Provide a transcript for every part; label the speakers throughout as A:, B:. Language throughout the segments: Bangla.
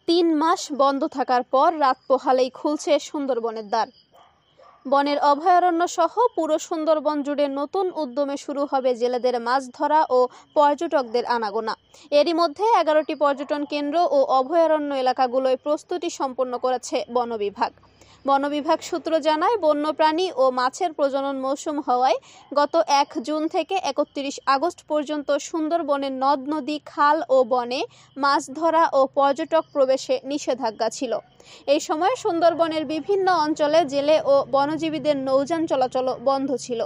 A: ৩ মাস বন্ধ থাকার পর রাত পোহালেই খুলছে সুন্দরবনের দ্বার। বনের অভয়ারণ্য সহ পুরো সুন্দরবন জুড়ে নতুন উদ্যমে শুরু হবে জেলেদের মাছ ধরা ও পর্যটকদের আনাগোনা। এরই মধ্যে 11টি পর্যটন কেন্দ্র ও অভয়ারণ্য এলাকাগুলোয় প্রস্তুতি সম্পন্ন করেছে বন বিভাগ। বন বিভাগ সূত্র জানায়, বন্যপ্রাণী ও মাছের প্রজনন মৌসুম হওয়ায় গত 1 জুন থেকে 31 আগস্ট পর্যন্ত সুন্দরবনের নদ নদী, খাল ও বনে মাছ ধরা ও পর্যটক প্রবেশে নিষেধাজ্ঞা ছিল। এই সময় সুন্দরবনের বিভিন্ন অঞ্চলে জেলে ও বনজীবীদের নৌযান চলাচল বন্ধ ছিল।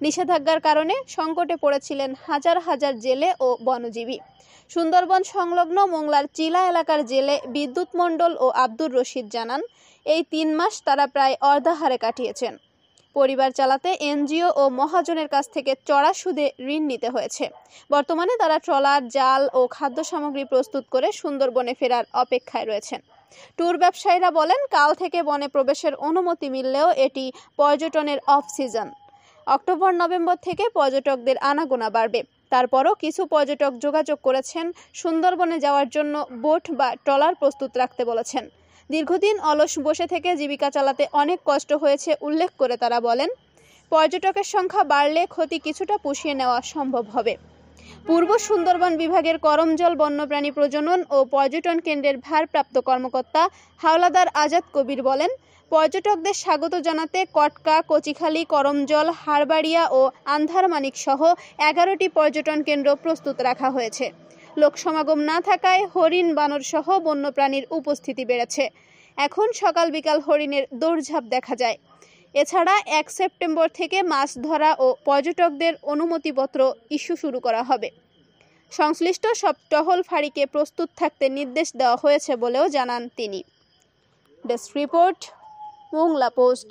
A: নিষেধাজ্ঞার কারণে সংকটে পড়েছিলেন হাজার হাজার জেলে ও বনজীবী। সুন্দরবন সংলগ্ন মোংলার চিলা এলাকার জেলে বিদ্যুৎ মণ্ডল ও আব্দুর রশিদ জানান, এই 3 মাস তারা প্রায় অর্ধাহারে কাটিয়েছেন। পরিবার চালাতে এনজিও ও মহাজনের কাছ থেকে চড়া সুদে ঋণ নিতে হয়েছে। বর্তমানে তারা ট্রলার, জাল ও খাদ্য সামগ্রী প্রস্তুত করে সুন্দরবনে ফেরার অপেক্ষায় রয়েছেন। ট্যুর ব্যবসায়ীরা বলেন, কাল থেকে বনে প্রবেশের অনুমতি মিললেও এটি পর্যটনের অফ সিজন। অক্টোবর-নভেম্বর থেকে পর্যটকদের আনাগোনা বাড়বে। তারপরও কিছু পর্যটক যোগাযোগ করেছেন, সুন্দরবনে যাওয়ার জন্য বোট বা ট্রলার প্রস্তুত রাখতে বলেছেন। দীর্ঘদিন অলস বসে থেকে জীবিকা চালাতে অনেক কষ্ট হয়েছে উল্লেখ করে তারা বলেন, পর্যটকের সংখ্যা বাড়লে ক্ষতি কিছুটা পুষিয়ে নেওয়া সম্ভব হবে। পূর্ব সুন্দরবন বিভাগের করমজল বন্যপ্রাণী প্রজনন ও পর্যটন কেন্দ্রের ভারপ্রাপ্ত কর্মকর্তা হাওলাদার আজাদ কবির বলেন, পর্যটকদের স্বাগত জানাতে কটকা, কচিখালী, করমজল, হারবাড়িয়া ও আন্ধারমানিক সহ 11টি পর্যটন কেন্দ্র প্রস্তুত রাখা হয়েছে। লোক সমাগম না থাকায় হরিণ, বানর সহ বন্যপ্রাণীর উপস্থিতি বেড়েছে। এখন সকাল বিকাল হরিণের দৌড়ঝাঁপ দেখা যায়। এছাড়া 1 সেপ্টেম্বর থেকে মাছ ধরা ও পর্যটকদের অনুমতিপত্র ইস্যু শুরু করা হবে। সংশ্লিষ্ট সব টহল ফাঁড়িকে প্রস্তুত থাকতে নির্দেশ দেওয়া হয়েছে বলেও জানান তিনি। Desk report, Mongla post.